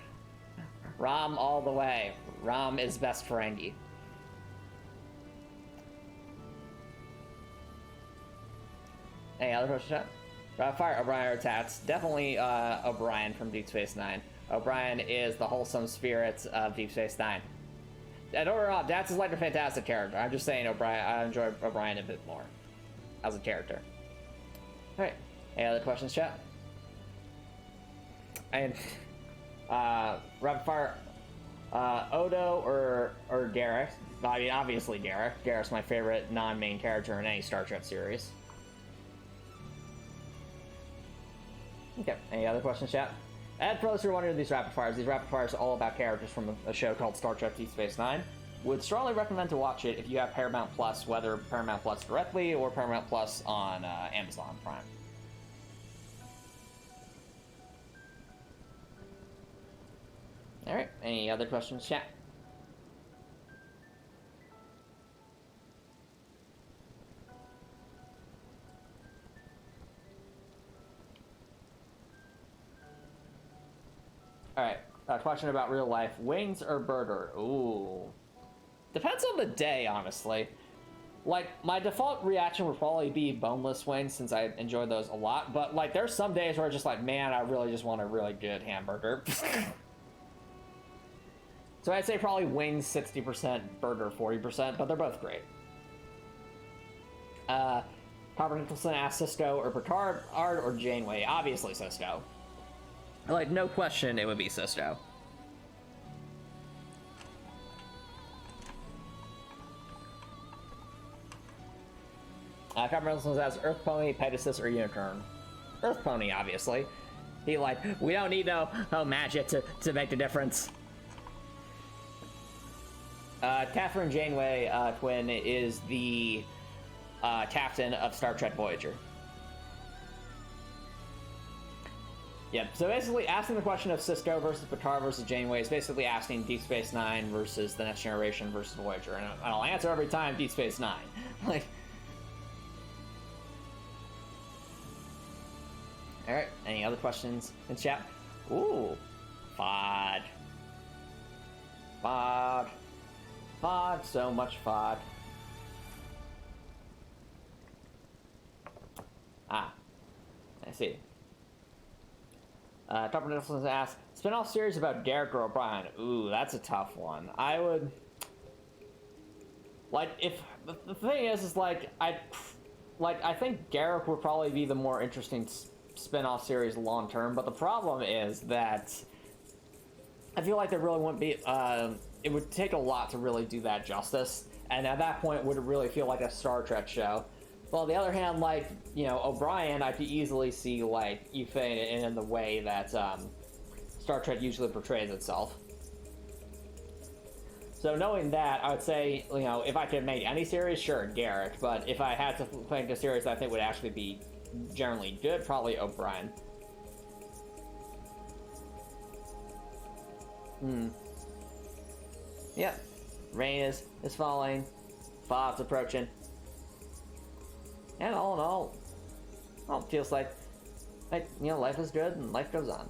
Rom all the way. Rom is best Ferengi. Any other questions, chat? Rapid fire, O'Brien or Tats? Definitely O'Brien from Deep Space Nine. O'Brien is the wholesome spirit of Deep Space Nine. And overall, Tats is like a fantastic character. I'm just saying O'Brien, I enjoy O'Brien a bit more as a character. Alright, any other questions, chat? And rapid fire, Odo or Garrett? I mean, obviously Garrett. Garrett's my favorite non-main character in any Star Trek series. Okay, any other questions, chat? And for those who are wondering these rapid fires are all about characters from a show called Star Trek Deep Space Nine. Would strongly recommend to watch it if you have Paramount Plus, whether Paramount Plus directly or Paramount Plus on Amazon Prime. Alright, any other questions, chat? Alright, question about real life. Wings or burger? Ooh. Depends on the day, honestly. Like, my default reaction would probably be boneless wings, since I enjoy those a lot. But, like, there's some days where I'm just like, man, I really just want a really good hamburger. So I'd say probably wings 60%, burger 40%, but they're both great. Robert Nicholson asked Sisko or Picard or Janeway. Obviously Sisko. Like, no question, it would be Sisko. Robert Nicholson asks Earth Pony, Pegasus, or Unicorn. Earth Pony, obviously. He like, we don't need no magic to make the difference. Catherine Janeway Twin is the captain of Star Trek Voyager. Yep, so basically asking the question of Sisko versus Picard versus Janeway is basically asking Deep Space Nine versus The Next Generation versus Voyager, and I'll answer every time Deep Space Nine. Like, alright, any other questions in chat? Ooh, FOD. FOD. FOD, so much FOD. Ah, I see. Topper Nicholson asks, spin-off series about Garrett or O'Brien. Ooh, that's a tough one. I would... Like, if... The thing is like, I think Garrett would probably be the more interesting spin-off series long-term, but the problem is that I feel like there really wouldn't be... it would take a lot to really do that justice, and at that point, would it really feel like a Star Trek show? Well, on the other hand, like, you know, O'Brien, I could easily see, like, you fitting it in the way that Star Trek usually portrays itself. So knowing that, I would say, you know, if I could make any series, sure, Garrett. But if I had to make a series that I think would actually be generally good, probably O'Brien. Yep. Rain is falling. Fog's approaching. And all in all, well, it feels like, you know, life is good and life goes on.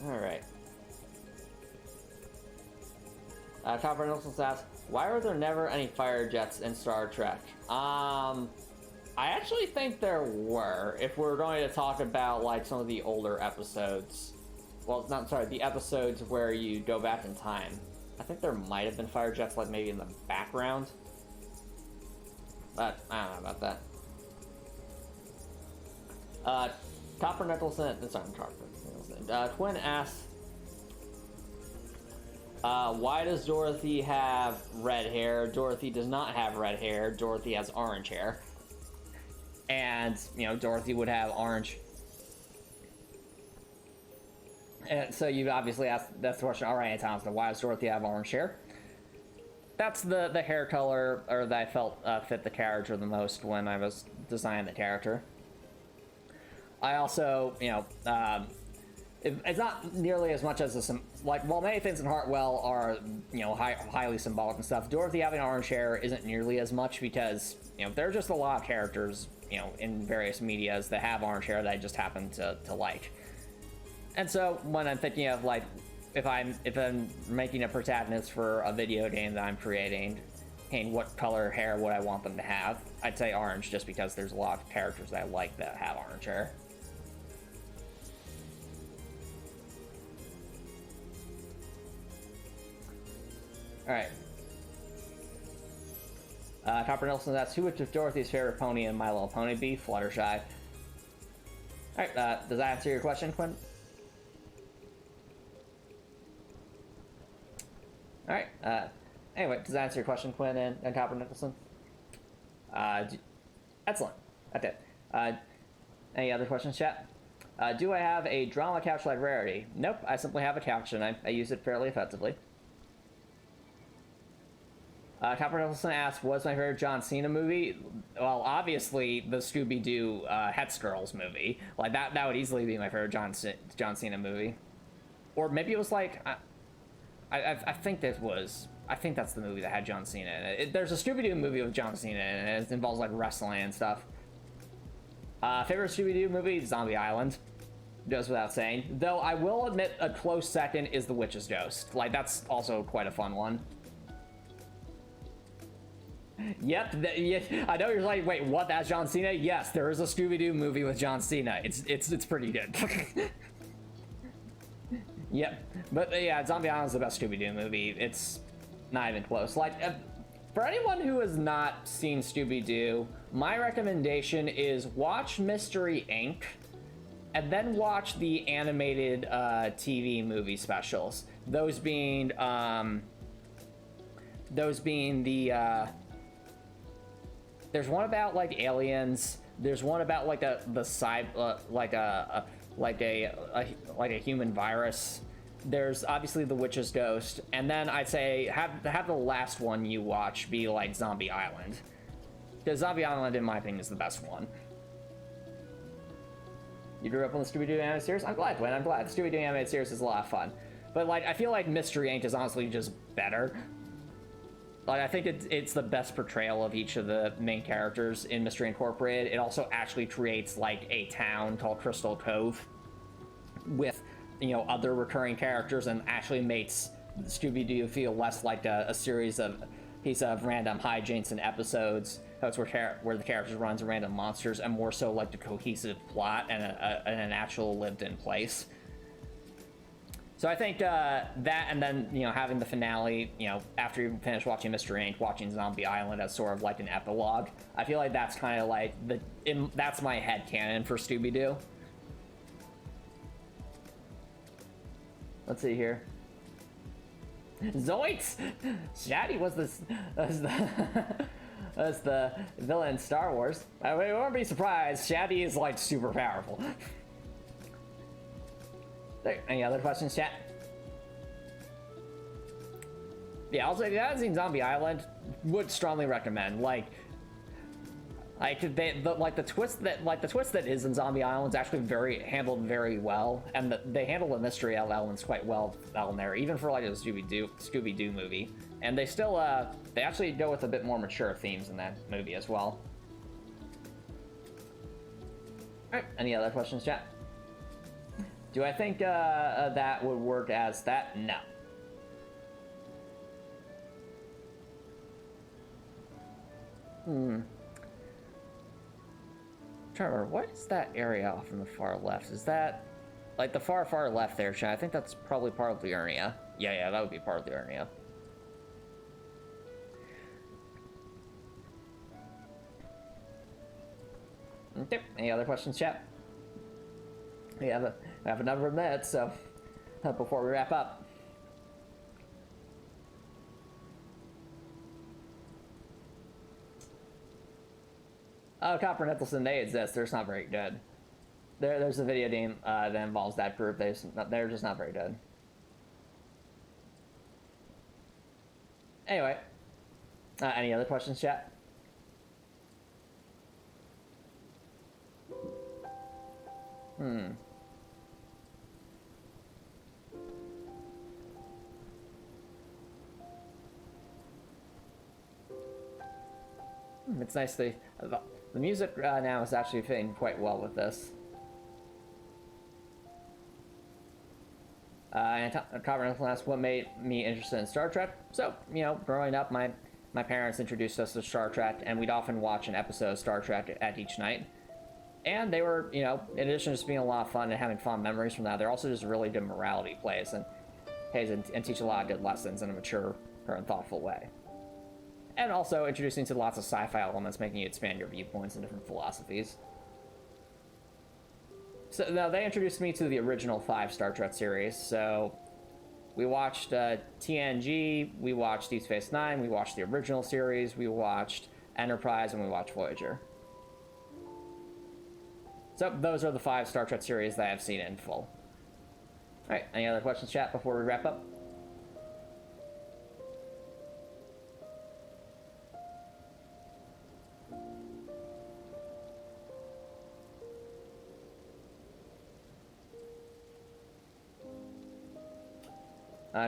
Alright. Copper Nelson asks, why are there never any fire jets in Star Trek? I actually think there were, if we're going to talk about, like, some of the older episodes. Well, not sorry, the episodes where you go back in time. I think there might have been fire jets, like, maybe in the background. But, I don't know about that. Copper Nicholson, sorry, Copper Nicholson. Twin asks, why does Dorothy have red hair? Dorothy does not have red hair. Dorothy has orange hair. And, you know, Dorothy would have orange. And so you obviously asked, that's the question, alright, Thompson, why does Dorothy have orange hair? That's the hair color, or that I felt fit the character the most when I was designing the character. I also, you know, it's not nearly as much as like, while many things in Hartwell are, you know, highly symbolic and stuff, Dorothy having orange hair isn't nearly as much because, you know, there are just a lot of characters, you know, in various medias that have orange hair that I just happen to like. And so when I'm thinking of, like, if I'm making a protagonist for a video game that I'm creating, and what color hair would I want them to have, I'd say orange, just because there's a lot of characters that I like that have orange hair. All right. Copper Nelson asks, who would Dorothy's favorite pony in My Little Pony be? Fluttershy. Alright, does that answer your question, Quinn? Alright, anyway, does that answer your question, Quinn and Copper Nicholson? Excellent. That's it. Any other questions, chat? Do I have a drama couch-like rarity? Nope, I simply have a couch and I use it fairly effectively. Copper Nicholson asks, what's my favorite John Cena movie? Well, obviously, the Scooby-Doo Hetz Girls movie. Like, that would easily be my favorite John Cena movie. Or maybe it was like... I think that was... I think that's the movie that had John Cena in it. There's a Scooby-Doo movie with John Cena in it. It involves, like, wrestling and stuff. Favorite Scooby-Doo movie? Zombie Island. Goes without saying. Though, I will admit a close second is The Witch's Ghost. Like, that's also quite a fun one. Yep, I know you're like, wait, what? That's John Cena? Yes, there is a Scooby-Doo movie with John Cena. It's pretty good. Yep, but yeah, Zombie Island's the best Scooby-Doo movie. It's not even close. Like, for anyone who has not seen Scooby-Doo, my recommendation is watch Mystery Inc. and then watch the animated TV movie specials. Those being the there's one about like aliens. There's one about like like a human virus. There's obviously The Witch's Ghost, and then I'd say have the last one you watch be like Zombie Island, because Zombie Island, in my opinion, is the best one. You grew up on the Scooby-Doo animated series? I'm glad, Gwen. I'm glad. The Scooby-Doo animated series is a lot of fun, but like I feel like Mystery Inc. is honestly just better. Like, I think it's the best portrayal of each of the main characters in Mystery Incorporated. It also actually creates, like, a town called Crystal Cove with, you know, other recurring characters, and actually makes Scooby-Doo feel less like a series of piece of random hijinks and episodes. That's where the characters run into random monsters, and more so like the cohesive plot and an actual lived-in place. So I think that, and then, you know, having the finale, you know, after you finish watching Mystery Inc., watching Zombie Island as sort of like an epilogue. I feel like that's kind of like that's my headcanon for Scooby-Doo. Let's see here. Zoinks! Shaddy was the villain in Star Wars. I mean, won't be surprised. Shaddy is like super powerful. Any other questions, chat? Yeah, also, if you haven't seen Zombie Island, would strongly recommend. Like the twist that is in Zombie Island is actually handled very well, and they handle the mystery elements quite well down there, even for like a Scooby-Doo movie. And they still they actually go with a bit more mature themes in that movie as well. All right, any other questions, chat? Do I think that would work as that? No. Trying to remember, what is that area off in the far left? Is that like the far left there, Chan? I think that's probably part of Liurnia. Yeah, that would be part of Liurnia. Okay, any other questions, chat? We have a number of minutes, so before we wrap up. Oh, Copper Nicholson, they exist. They're just not very good. There's a video game that involves that group. They're just not very good. Anyway, any other questions, chat? It's nice the music now is actually fitting quite well with this. And Copper asked what made me interested in Star Trek. So, growing up, my parents introduced us to Star Trek, and we'd often watch an episode of Star Trek at each night. And they were, in addition to just being a lot of fun and having fond memories from that, they're also just really good morality plays and teach a lot of good lessons in a mature and thoughtful way. And also introducing to lots of sci-fi elements, making you expand your viewpoints and different philosophies. So now they introduced me to the original 5 Star Trek series. So we watched TNG, we watched Deep Space Nine, we watched the original series, we watched Enterprise, and we watched Voyager. So those are the 5 Star Trek series that I've seen in full. Alright, any other questions, chat, before we wrap up?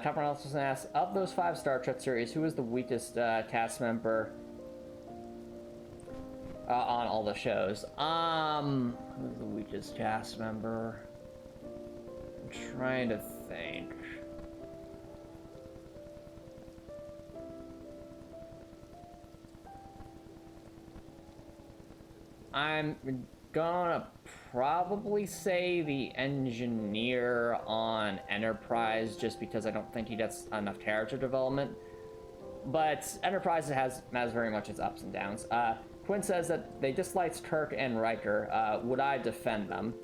Top One also asks, of those 5 Star Trek series, who is the weakest cast member on all the shows? Who's the weakest cast member? I'm trying to think. I'm gonna probably say the engineer on Enterprise, just because I don't think he gets enough character development. But Enterprise has very much its ups and downs. Quinn says that they disliked Kirk and Riker. Would I defend them?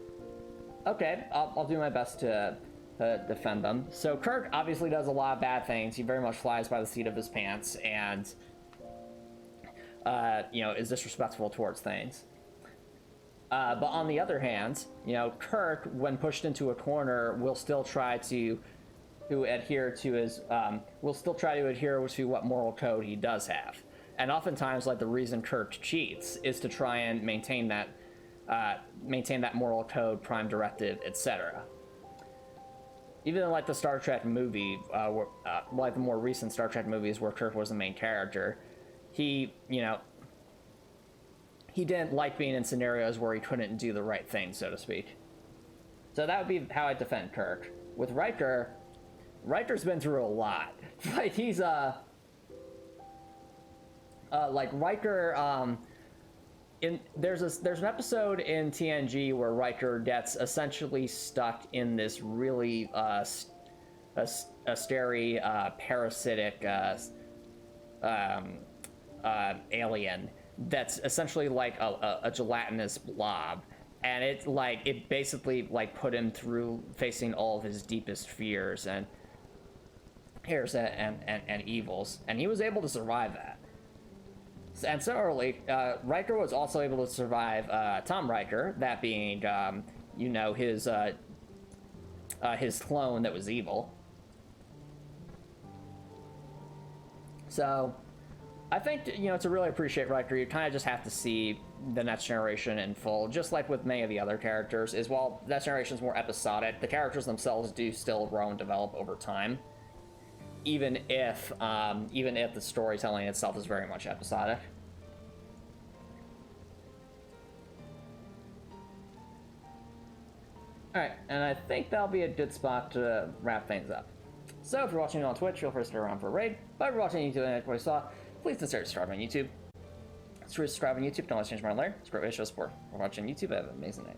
Okay, I'll do my best to defend them. So Kirk obviously does a lot of bad things. He very much flies by the seat of his pants and, is disrespectful towards things. But on the other hand, Kirk, when pushed into a corner, will still try to adhere to his, to what moral code he does have. And oftentimes, the reason Kirk cheats is to try and maintain that moral code, prime directive, etc. Even in the Star Trek movie, the more recent Star Trek movies where Kirk was the main character, he didn't like being in scenarios where he couldn't do the right thing, so to speak. So that would be how I defend Kirk. With Riker's been through a lot. He's Riker. There's an episode in TNG where Riker gets essentially stuck in this really scary parasitic alien that's essentially like a gelatinous blob, and it basically put him through facing all of his deepest fears and evils, and he was able to survive that. And similarly, Riker was also able to survive Tom Riker, that being his clone that was evil. So I think, to really appreciate Riker, you kind of just have to see the Next Generation in full, just like with many of the other characters, is while Next Generation is more episodic, the characters themselves do still grow and develop over time, even if the storytelling itself is very much episodic. Alright, and I think that'll be a good spot to wrap things up. So if you're watching on Twitch, feel free to stick around for a raid, but if you're watching YouTube and what you saw, please consider subscribing on YouTube. Subscribe on YouTube, don't always change my layer. It's a great way to show support. If you're watching YouTube, have an amazing night.